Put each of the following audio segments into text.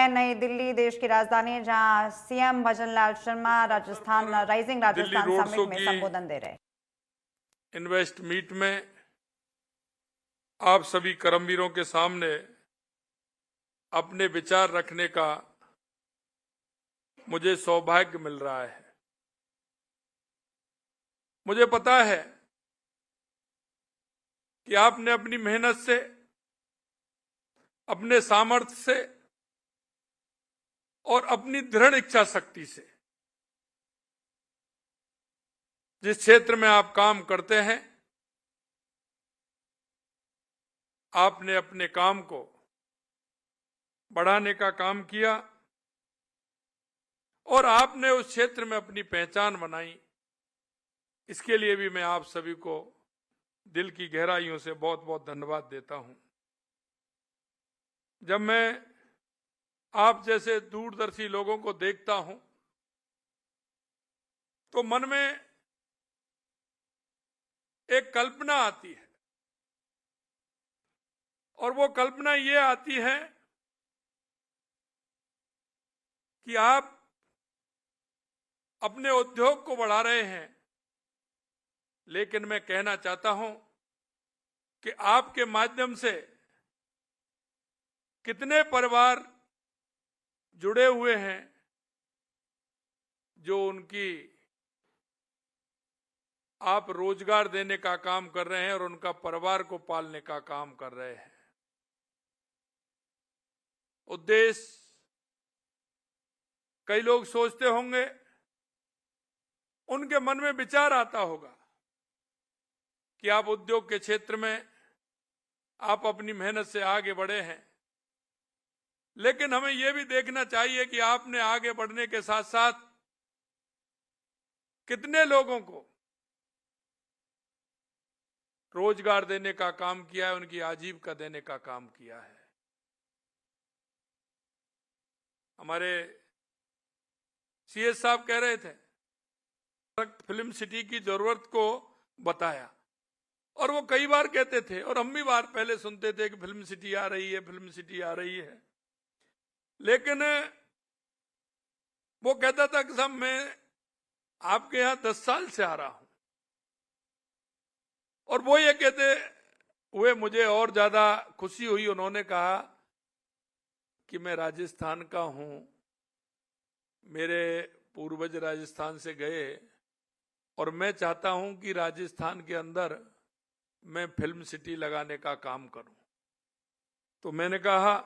नई दिल्ली, देश की राजधानी, जहां CM Bhajanlal Sharma Rajasthan rising Rajasthan summit में संबोधन दे रहे। इन्वेस्ट मीट में आप सभी कर्मवीरों के सामने अपने विचार रखने का मुझे सौभाग्य मिल रहा है। मुझे पता है कि आपने अपनी मेहनत से, अपने सामर्थ्य से और अपनी दृढ़ इच्छा शक्ति से जिस क्षेत्र में आप काम करते हैं, आपने अपने काम को बढ़ाने का काम किया और आपने उस क्षेत्र में अपनी पहचान बनाई। इसके लिए भी मैं आप सभी को दिल की गहराइयों से बहुत बहुत धन्यवाद देता हूं। जब मैं आप जैसे दूरदर्शी लोगों को देखता हूं तो मन में एक कल्पना आती है, और वो कल्पना ये आती है कि आप अपने उद्योग को बढ़ा रहे हैं, लेकिन मैं कहना चाहता हूं कि आपके माध्यम से कितने परिवार जुड़े हुए हैं जो उनकी आप रोजगार देने का काम कर रहे हैं और उनका परिवार को पालने का काम कर रहे हैं। उद्देश्य कई लोग सोचते होंगे, उनके मन में विचार आता होगा कि आप उद्योग के क्षेत्र में आप अपनी मेहनत से आगे बढ़े हैं, लेकिन हमें यह भी देखना चाहिए कि आपने आगे बढ़ने के साथ साथ कितने लोगों को रोजगार देने का काम किया है, उनकी आजीविका देने का काम किया है। हमारे सीएस साहब कह रहे थे, फिल्म सिटी की जरूरत को बताया, और वो कई बार कहते थे और हम भी बार पहले सुनते थे कि फिल्म सिटी आ रही है, फिल्म सिटी आ रही है। लेकिन वो कहता था कि साहब मैं आपके यहां 10 साल से आ रहा हूं, और वो ये कहते हुए मुझे और ज्यादा खुशी हुई। उन्होंने कहा कि मैं राजस्थान का हूं, मेरे पूर्वज राजस्थान से गए, और मैं चाहता हूं कि राजस्थान के अंदर मैं फिल्म सिटी लगाने का काम करूं। तो मैंने कहा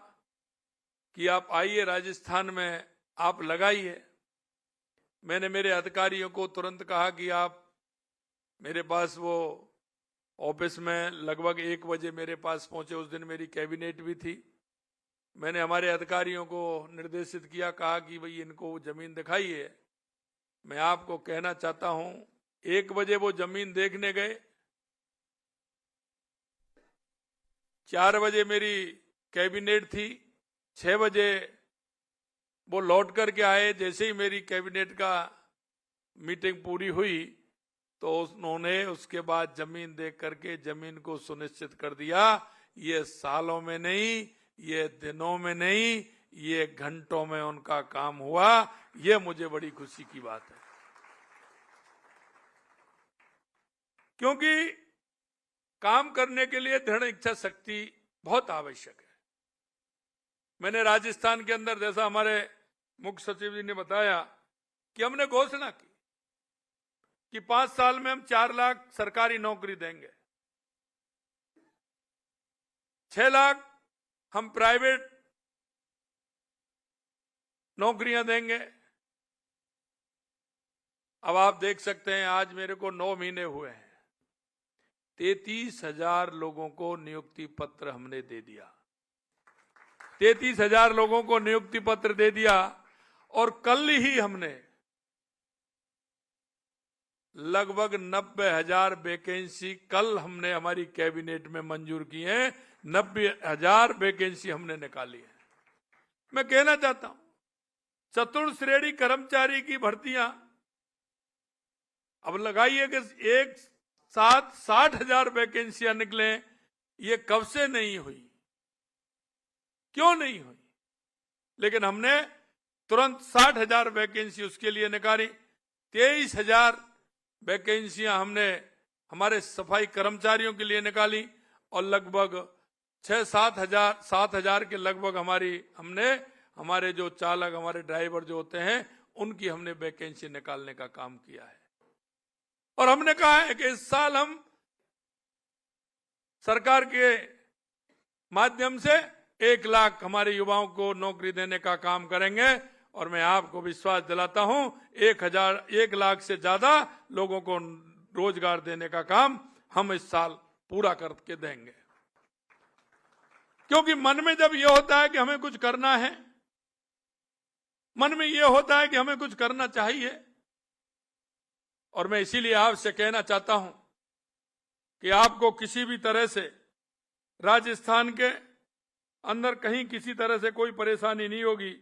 कि आप आइए राजस्थान में, आप लगाइए। मैंने मेरे अधिकारियों को तुरंत कहा कि आप मेरे पास, वो ऑफिस में लगभग 1 बजे मेरे पास पहुंचे। उस दिन मेरी कैबिनेट भी थी। मैंने हमारे अधिकारियों को निर्देशित किया, कहा कि भाई इनको जमीन दिखाइए। मैं आपको कहना चाहता हूं, 1 बजे वो जमीन देखने गए, 4 बजे मेरी कैबिनेट थी, 6 बजे वो लौट करके आए। जैसे ही मेरी कैबिनेट का मीटिंग पूरी हुई तो उन्होंने उसके बाद जमीन देख करके जमीन को सुनिश्चित कर दिया। ये सालों में नहीं, ये दिनों में नहीं, ये घंटों में उनका काम हुआ। ये मुझे बड़ी खुशी की बात है, क्योंकि काम करने के लिए दृढ़ इच्छा शक्ति बहुत आवश्यक है। मैंने राजस्थान के अंदर, जैसा हमारे मुख्य सचिव जी ने बताया, कि हमने घोषणा की कि 5 साल में हम 4 लाख सरकारी नौकरी देंगे, 6 लाख हम प्राइवेट नौकरियां देंगे। अब आप देख सकते हैं, आज मेरे को 9 महीने हुए हैं, 33,000 लोगों को नियुक्ति पत्र हमने दे दिया। 33,000 लोगों को नियुक्ति पत्र दे दिया, और कल ही हमने लगभग 90,000 वैकेंसी कल हमने हमारी कैबिनेट में मंजूर की है। 90,000 वैकेंसी हमने निकाली है। मैं कहना चाहता हूं, चतुर्थ श्रेणी कर्मचारी की भर्तियां अब लगाइए कि एक साथ 60,000 वैकेंसियां निकले। ये कब से नहीं हुई, क्यों नहीं हुई? लेकिन हमने तुरंत 60,000 वैकेंसी उसके लिए निकाली। 23,000 वैकेंसियां हमने हमारे सफाई कर्मचारियों के लिए निकाली और लगभग 7,000 के लगभग हमने हमारे जो चालक, हमारे ड्राइवर जो होते हैं, उनकी हमने वैकेंसी निकालने का काम किया है। और हमने कहा है कि इस साल हम सरकार के माध्यम से 1 लाख हमारे युवाओं को नौकरी देने का काम करेंगे। और मैं आपको विश्वास दिलाता हूं 1 लाख से ज्यादा लोगों को रोजगार देने का काम हम इस साल पूरा करके देंगे। क्योंकि मन में जब यह होता है कि हमें कुछ करना है, मन में यह होता है कि हमें कुछ करना चाहिए, और मैं इसीलिए आपसे कहना चाहता हूं कि आपको किसी भी तरह से राजस्थान के अंदर कहीं किसी तरह से कोई परेशानी नहीं होगी।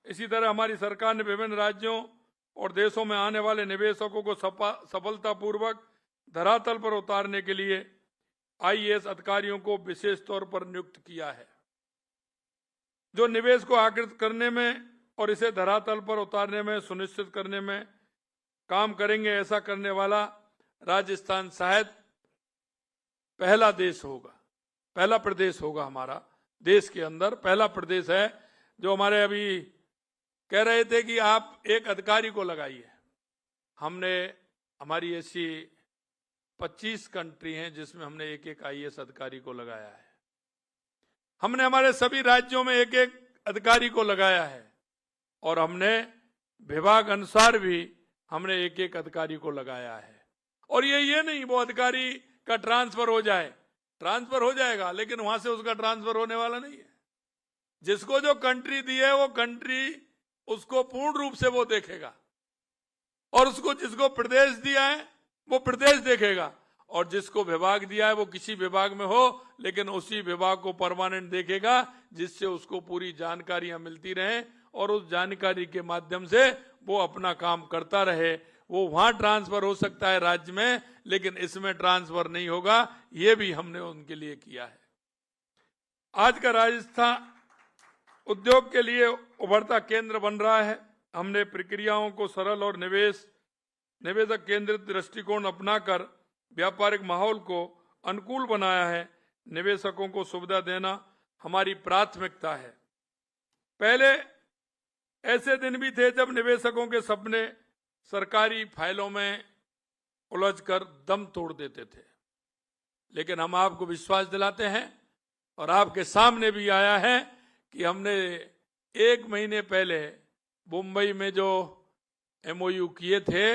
इसी तरह हमारी सरकार ने विभिन्न राज्यों और देशों में आने वाले निवेशकों को सफलतापूर्वक धरातल पर उतारने के लिए आईएएस अधिकारियों को विशेष तौर पर नियुक्त किया है, जो निवेश को आकृत करने में और इसे धरातल पर उतारने में सुनिश्चित करने में काम करेंगे। ऐसा करने वाला राजस्थान शायद पहला प्रदेश होगा हमारा देश के अंदर पहला प्रदेश है जो हमारे अभी कह रहे थे कि आप एक अधिकारी को लगाइए। हमने हमारी ऐसी 25 कंट्री हैं जिसमें हमने एक आईएएस अधिकारी को लगाया है। हमने हमारे सभी राज्यों में एक अधिकारी को लगाया है और हमने विभाग अनुसार भी हमने एक अधिकारी को लगाया है। और ये नहीं वो अधिकारी का ट्रांसफर हो जाएगा, लेकिन वहां से उसका ट्रांसफर होने वाला नहीं है। जिसको जो कंट्री दी है वो कंट्री उसको पूर्ण रूप से वो देखेगा, और उसको जिसको प्रदेश दिया है वो प्रदेश देखेगा, और जिसको विभाग दिया है वो किसी विभाग में हो लेकिन उसी विभाग को परमानेंट देखेगा, जिससे उसको पूरी जानकारियां मिलती रहें और उस जानकारी के माध्यम से वो अपना काम करता रहे। वो वहां ट्रांसफर हो सकता है राज्य में, लेकिन इसमें ट्रांसफर नहीं होगा। ये भी हमने उनके लिए किया है। आज का राजस्थान उद्योग के लिए उभरता केंद्र बन रहा है। हमने प्रक्रियाओं को सरल और निवेशक केंद्रित दृष्टिकोण अपनाकर व्यापारिक माहौल को अनुकूल बनाया है। निवेशकों को सुविधा देना हमारी प्राथमिकता है। पहले ऐसे दिन भी थे जब निवेशकों के सपने सरकारी फाइलों में उलझकर दम तोड़ देते थे, लेकिन हम आपको विश्वास दिलाते हैं और आपके सामने भी आया है कि हमने 1 महीने पहले मुंबई में जो MOU किए थे,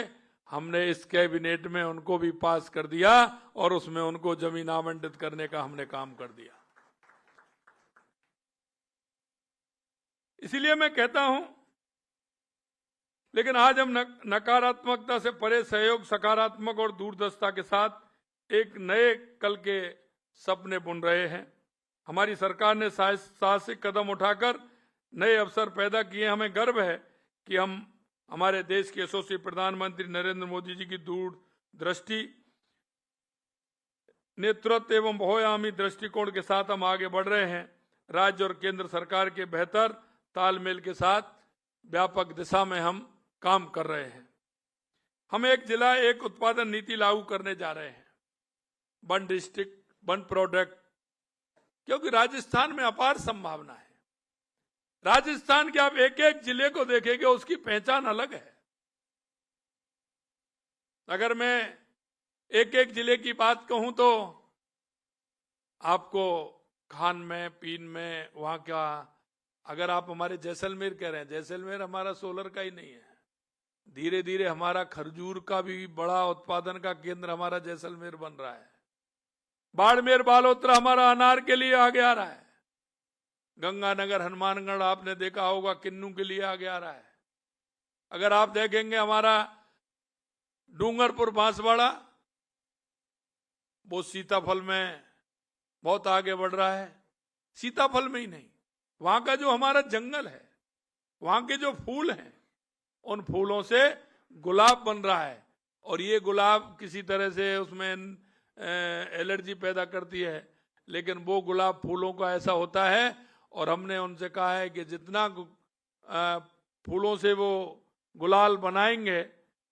हमने इस कैबिनेट में उनको भी पास कर दिया और उसमें उनको जमीन आवंटित करने का हमने काम कर दिया। इसीलिए मैं कहता हूं, लेकिन आज हम नकारात्मकता से परे सहयोग, सकारात्मक और दूरदर्शिता के साथ एक नए कल के सपने बुन रहे हैं। हमारी सरकार ने साहसिक कदम उठाकर नए अवसर पैदा किए। हमें गर्व है कि हम हमारे देश के यशस्वी प्रधानमंत्री नरेंद्र मोदी जी की दूरदृष्टि, नेतृत्व एवं बहुआयामी दृष्टिकोण के साथ हम आगे बढ़ रहे हैं। राज्य और केंद्र सरकार के बेहतर तालमेल के साथ व्यापक दिशा में हम काम कर रहे हैं। हम एक जिला एक उत्पादन नीति लागू करने जा रहे हैं, 1 डिस्ट्रिक्ट 1 प्रोडक्ट, क्योंकि राजस्थान में अपार संभावना है। राजस्थान के आप एक जिले को देखेंगे, उसकी पहचान अलग है। अगर मैं एक जिले की बात कहूं तो आपको खान में, पीन में, वहां का, अगर आप हमारे जैसलमेर कह रहे हैं, जैसलमेर हमारा सोलर का ही नहीं है, धीरे धीरे हमारा खरजूर का भी बड़ा उत्पादन का केंद्र हमारा जैसलमेर बन रहा है। बाड़मेर बालोतरा हमारा अनार के लिए आगे आ रहा है। गंगानगर हनुमानगढ़ आपने देखा होगा किन्नू के लिए आगे आ रहा है। अगर आप देखेंगे हमारा डूंगरपुर बांसवाड़ा, वो सीताफल में बहुत आगे बढ़ रहा है। सीताफल में ही नहीं, वहां का जो हमारा जंगल है, वहां के जो फूल हैं, उन फूलों से गुलाब बन रहा है, और ये गुलाब किसी तरह से उसमें एलर्जी पैदा करती है, लेकिन वो गुलाब फूलों का ऐसा होता है। और हमने उनसे कहा है कि जितना फूलों से वो गुलाल बनाएंगे,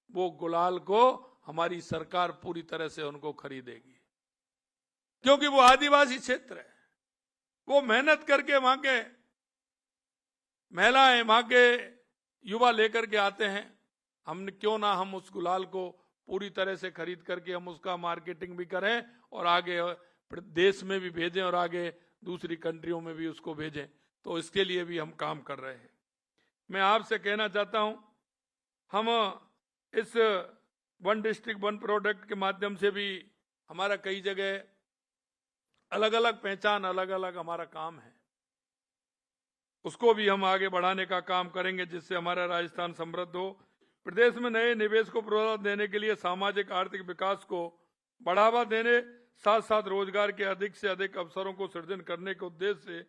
वो गुलाल को हमारी सरकार पूरी तरह से उनको खरीदेगी, क्योंकि वो आदिवासी क्षेत्र है। वो मेहनत करके वहां के महिलाएं, वहां के युवा लेकर के आते हैं। हम क्यों ना हम उस गुलाल को पूरी तरह से खरीद करके हम उसका मार्केटिंग भी करें और आगे देश में भी भेजें और आगे दूसरी कंट्रियों में भी उसको भेजें। तो इसके लिए भी हम काम कर रहे हैं। मैं आपसे कहना चाहता हूं, हम इस वन डिस्ट्रिक्ट वन प्रोडक्ट के माध्यम से भी हमारा कई जगह अलग अलग पहचान, अलग अलग हमारा काम है, उसको भी हम आगे बढ़ाने का काम करेंगे, जिससे हमारा राजस्थान समृद्ध हो। प्रदेश में नए निवेश को प्रोत्साहन देने के लिए सामाजिक आर्थिक विकास को बढ़ावा देने, साथ साथ रोजगार के अधिक से अधिक अवसरों को सृजन करने के उद्देश्य से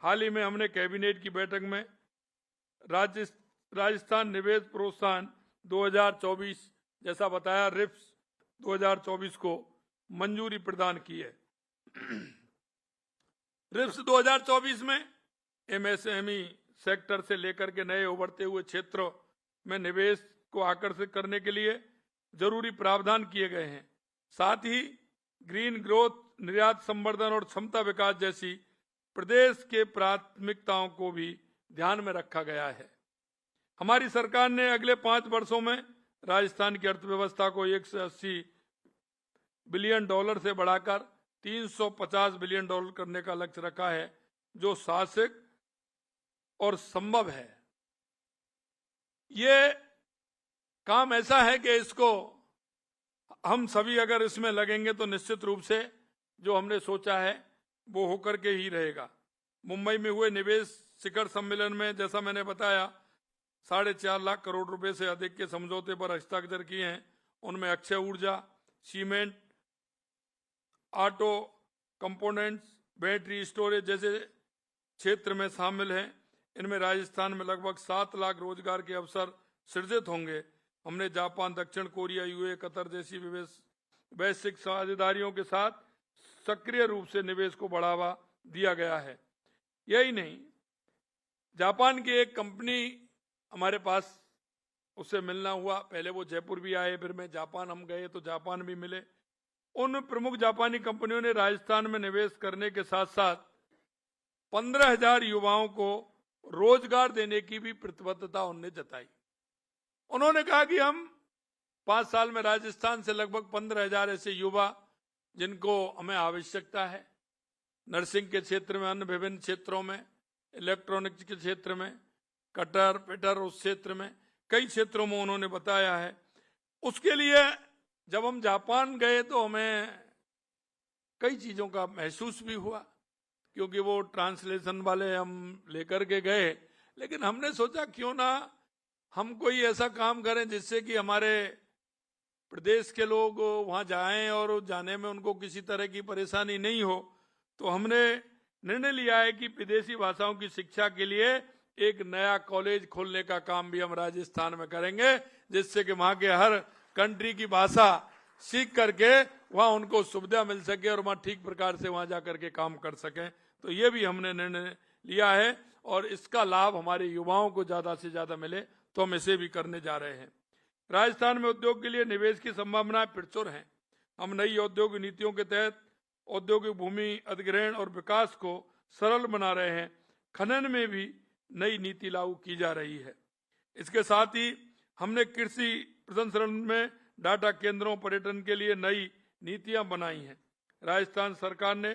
हाल ही में हमने कैबिनेट की बैठक में राजस्थान निवेश प्रोत्साहन 2024 जैसा बताया, रिप्स 2024 को मंजूरी प्रदान की है। रिप्स 2024 में एमएसएमई सेक्टर से लेकर के नए उभरते हुए क्षेत्रों में निवेश को आकर्षित करने के लिए जरूरी प्रावधान किए गए हैं। साथ ही ग्रीन ग्रोथ, निर्यात संवर्धन और क्षमता विकास जैसी प्रदेश के प्राथमिकताओं को भी ध्यान में रखा गया है। हमारी सरकार ने अगले 5 वर्षों में राजस्थान की अर्थव्यवस्था को 180 बिलियन डॉलर से बढ़ाकर 350 बिलियन डॉलर करने का लक्ष्य रखा है, जो साहसिक और संभव है। ये काम ऐसा है कि इसको हम सभी अगर इसमें लगेंगे तो निश्चित रूप से जो हमने सोचा है वो होकर के ही रहेगा। मुंबई में हुए निवेश शिखर सम्मेलन में, जैसा मैंने बताया, 4.5 लाख करोड़ रुपए से अधिक के समझौते पर हस्ताक्षर किए हैं। उनमें अक्षय ऊर्जा, cement, auto components, battery storage जैसे क्षेत्र में शामिल हैं। इनमें राजस्थान में लगभग 7 लाख रोजगार के अवसर सृजित होंगे। हमने जापान, दक्षिण कोरिया, यूएई, कतर जैसी वैश्विक साझेदारियों के साथ सक्रिय रूप से निवेश को बढ़ावा दिया गया है। यही नहीं, जापान की एक कंपनी हमारे पास, उससे मिलना हुआ। पहले वो जयपुर भी आए, फिर मैं जापान हम गए तो जापान भी मिले। उन प्रमुख जापानी कंपनियों ने राजस्थान में निवेश करने के साथ साथ 15,000 युवाओं को रोजगार देने की भी प्रतिबद्धता उन्होंने जताई। उन्होंने कहा कि हम 5 साल में राजस्थान से लगभग 15,000 ऐसे युवा जिनको हमें आवश्यकता है, नर्सिंग के क्षेत्र में, अन्य विभिन्न क्षेत्रों में, इलेक्ट्रॉनिक्स के क्षेत्र में, कटर पिटर उस क्षेत्र में, कई क्षेत्रों में उन्होंने बताया है। उसके लिए जब हम जापान गए तो हमें कई चीज़ों का महसूस भी हुआ, क्योंकि वो ट्रांसलेशन वाले हम लेकर के गए। लेकिन हमने सोचा क्यों ना हम कोई ऐसा काम करें जिससे कि हमारे प्रदेश के लोग वहाँ जाएं और जाने में उनको किसी तरह की परेशानी नहीं हो। तो हमने निर्णय लिया है कि विदेशी भाषाओं की शिक्षा के लिए एक नया कॉलेज खोलने का काम भी हम राजस्थान में करेंगे, जिससे कि वहाँ के हर कंट्री की भाषा सीख करके वहाँ उनको सुविधा मिल सके और वहाँ ठीक प्रकार से वहाँ जा करके काम कर सकें। तो ये भी हमने निर्णय लिया है और इसका लाभ हमारे युवाओं को ज़्यादा से ज़्यादा मिले, तो हम इसे भी करने जा रहे हैं। राजस्थान में उद्योग के लिए निवेश की संभावनाएं प्रचुर हैं। हम नई औद्योगिक नीतियों के तहत औद्योगिक भूमि अधिग्रहण और विकास को सरल बना रहे हैं। खनन में भी नई नीति लागू की जा रही है। इसके साथ ही हमने कृषि प्रसंस्करण में डाटा केंद्रों, पर्यटन के लिए नई नीतियां बनाई हैं। राजस्थान सरकार ने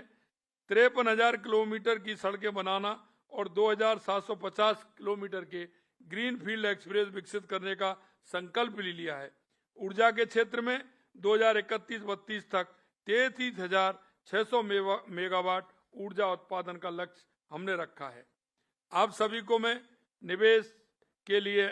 53,000 किलोमीटर की सड़कें बनाना और 2,750 किलोमीटर के ग्रीन फील्ड एक्सप्रेस विकसित करने का संकल्प ले लिया है। ऊर्जा के क्षेत्र में 2031-32 तक 33,600 मेगावाट ऊर्जा उत्पादन का लक्ष्य हमने रखा है। आप सभी को मैं निवेश के लिए,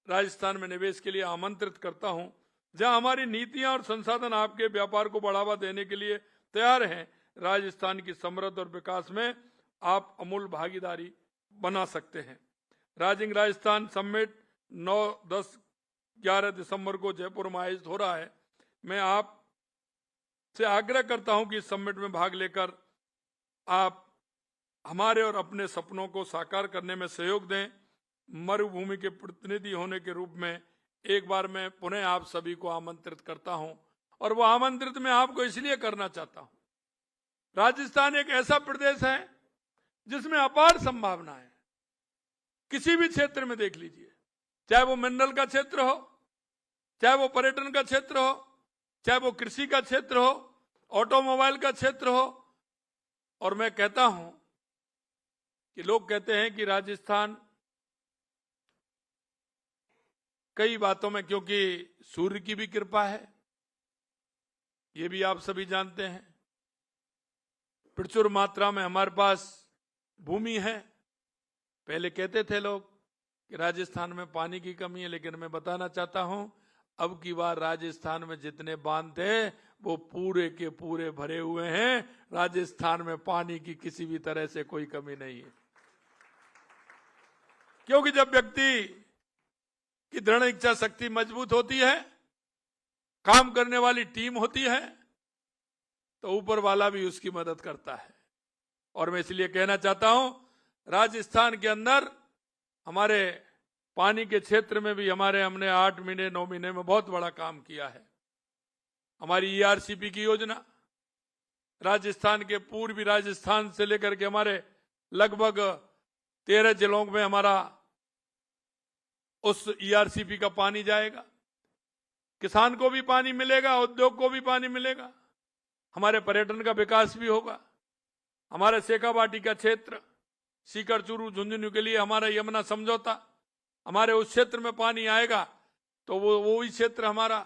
राजस्थान में निवेश के लिए आमंत्रित करता हूं, जहां हमारी नीतियां और संसाधन आपके व्यापार को बढ़ावा देने के लिए तैयार हैं। राजस्थान की समृद्धि और विकास में आप अमूल भागीदारी बना सकते हैं। राइजिंग राजस्थान समिट 9, 10, 11 दिसंबर को जयपुर में आयोजित हो रहा है। मैं आप से आग्रह करता हूं कि इस समिट में भाग लेकर आप हमारे और अपने सपनों को साकार करने में सहयोग दें। मरुभूमि के प्रतिनिधि होने के रूप में एक बार मैं पुनः आप सभी को आमंत्रित करता हूं, और वो आमंत्रित मैं आपको इसलिए करना चाहता हूं। राजस्थान एक ऐसा प्रदेश है जिसमें अपार संभावना है। किसी भी क्षेत्र में देख लीजिए, चाहे वो मिनरल का क्षेत्र हो, चाहे वो पर्यटन का क्षेत्र हो, चाहे वो कृषि का क्षेत्र हो, ऑटोमोबाइल का क्षेत्र हो। और मैं कहता हूं कि लोग कहते हैं कि राजस्थान कई बातों में, क्योंकि सूर्य की भी कृपा है, ये भी आप सभी जानते हैं, प्रचुर मात्रा में हमारे पास भूमि है। पहले कहते थे लोग कि राजस्थान में पानी की कमी है, लेकिन मैं बताना चाहता हूं अब की बार राजस्थान में जितने बांध थे वो पूरे के पूरे भरे हुए हैं। राजस्थान में पानी की किसी भी तरह से कोई कमी नहीं है, क्योंकि जब व्यक्ति की दृढ़ इच्छा शक्ति मजबूत होती है, काम करने वाली टीम होती है, तो ऊपर वाला भी उसकी मदद करता है। और मैं इसलिए कहना चाहता हूं, राजस्थान के अंदर हमारे पानी के क्षेत्र में भी हमने 8 महीने 9 महीने में बहुत बड़ा काम किया है। हमारी ERCP की योजना राजस्थान के पूर्वी राजस्थान से लेकर के हमारे लगभग 13 जिलों में हमारा उस ERCP का पानी जाएगा। किसान को भी पानी मिलेगा, उद्योग को भी पानी मिलेगा, हमारे पर्यटन का विकास भी होगा। हमारे शेखावाटी का क्षेत्र, सीकर, चूरू, झुंझुनू के लिए हमारा यमुना समझौता, हमारे उस क्षेत्र में पानी आएगा तो वो ही क्षेत्र हमारा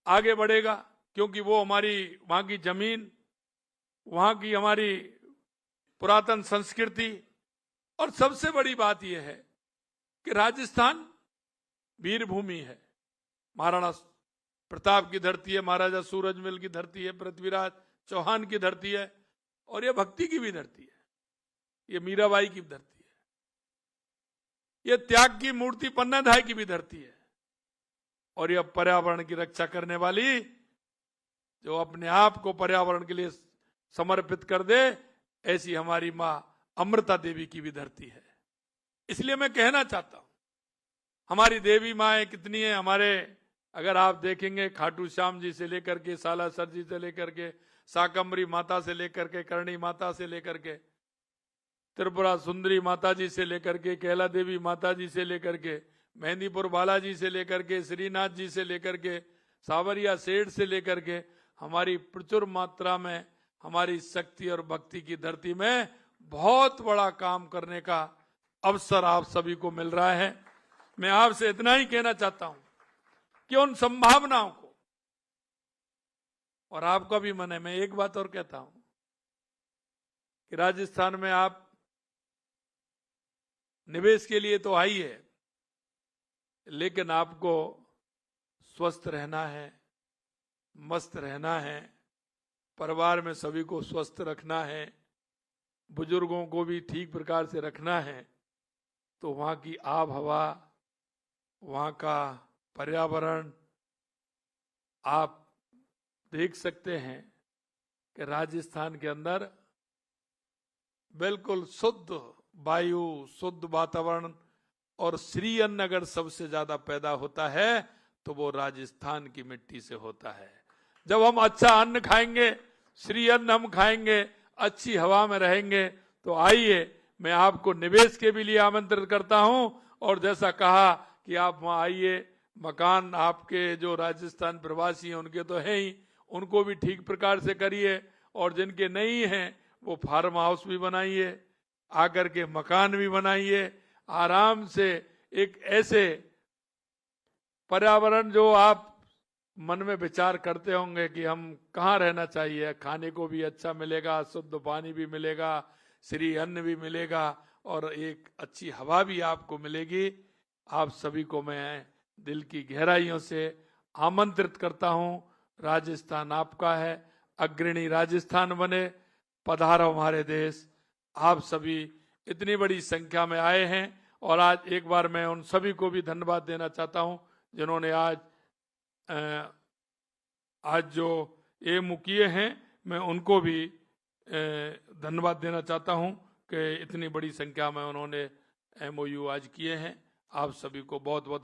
आगे बढ़ेगा, क्योंकि वो हमारी वहां की जमीन, वहां की हमारी पुरातन संस्कृति। और सबसे बड़ी बात यह है कि राजस्थान वीर भूमि है, महाराणा प्रताप की धरती है, महाराजा सूरजमल की धरती है, पृथ्वीराज चौहान की धरती है, और यह भक्ति की भी धरती है, ये मीराबाई की धरती है, ये त्याग की मूर्ति पन्नाधाय की भी धरती है, और यह पर्यावरण की रक्षा करने वाली, जो अपने आप को पर्यावरण के लिए समर्पित कर दे, ऐसी हमारी मां अमृता देवी की भी धरती है। इसलिए मैं कहना चाहता हूं, हमारी देवी माएँ कितनी है हमारे, अगर आप देखेंगे खाटू श्याम जी से लेकर के, सालासर जी से लेकर के, शाकंभरी माता से लेकर के, करणी माता से लेकर के, त्रिपुरा सुंदरी माता जी से लेकर के, कैला देवी माता जी से लेकर के, मेहंदीपुर बालाजी से लेकर के, श्रीनाथ जी से लेकर के, सावरिया सेठ से लेकर के, हमारी प्रचुर मात्रा में हमारी शक्ति और भक्ति की धरती में बहुत बड़ा काम करने का अवसर आप सभी को मिल रहा है। मैं आपसे इतना ही कहना चाहता हूं कि उन संभावनाओं को, और आपका भी मन है, मैं एक बात और कहता हूं कि राजस्थान में आप निवेश के लिए तो आइए, लेकिन आपको स्वस्थ रहना है, मस्त रहना है, परिवार में सभी को स्वस्थ रखना है, बुजुर्गों को भी ठीक प्रकार से रखना है। तो वहाँ की आब हवा, वहाँ का पर्यावरण आप देख सकते हैं कि राजस्थान के अंदर बिल्कुल शुद्ध वायु, शुद्ध वातावरण, और श्री अन्न अगर सबसे ज्यादा पैदा होता है तो वो राजस्थान की मिट्टी से होता है। जब हम अच्छा अन्न खाएंगे, श्री अन्न हम खाएंगे, अच्छी हवा में रहेंगे, तो आइए मैं आपको निवेश के भी लिए आमंत्रित करता हूं। और जैसा कहा कि आप वहां आइए, मकान आपके जो राजस्थान प्रवासी हैं उनके तो है ही, उनको भी ठीक प्रकार से करिए, और जिनके नहीं हैं वो फार्म हाउस भी बनाइए, आकर के मकान भी बनाइए, आराम से एक ऐसे पर्यावरण जो आप मन में विचार करते होंगे कि हम कहाँ रहना चाहिए, खाने को भी अच्छा मिलेगा, शुद्ध पानी भी मिलेगा, श्री अन्न भी मिलेगा, और एक अच्छी हवा भी आपको मिलेगी। आप सभी को मैं दिल की गहराइयों से आमंत्रित करता हूं, राजस्थान आपका है, अग्रणी राजस्थान बने, पधारो हमारे देश। आप सभी इतनी बड़ी संख्या में आए हैं, और आज एक बार मैं उन सभी को भी धन्यवाद देना चाहता हूं जिन्होंने आज जो ये मुकिए हैं, मैं उनको भी धन्यवाद देना चाहता हूं कि इतनी बड़ी संख्या में उन्होंने MOU आज किए हैं। आप सभी को बहुत बहुत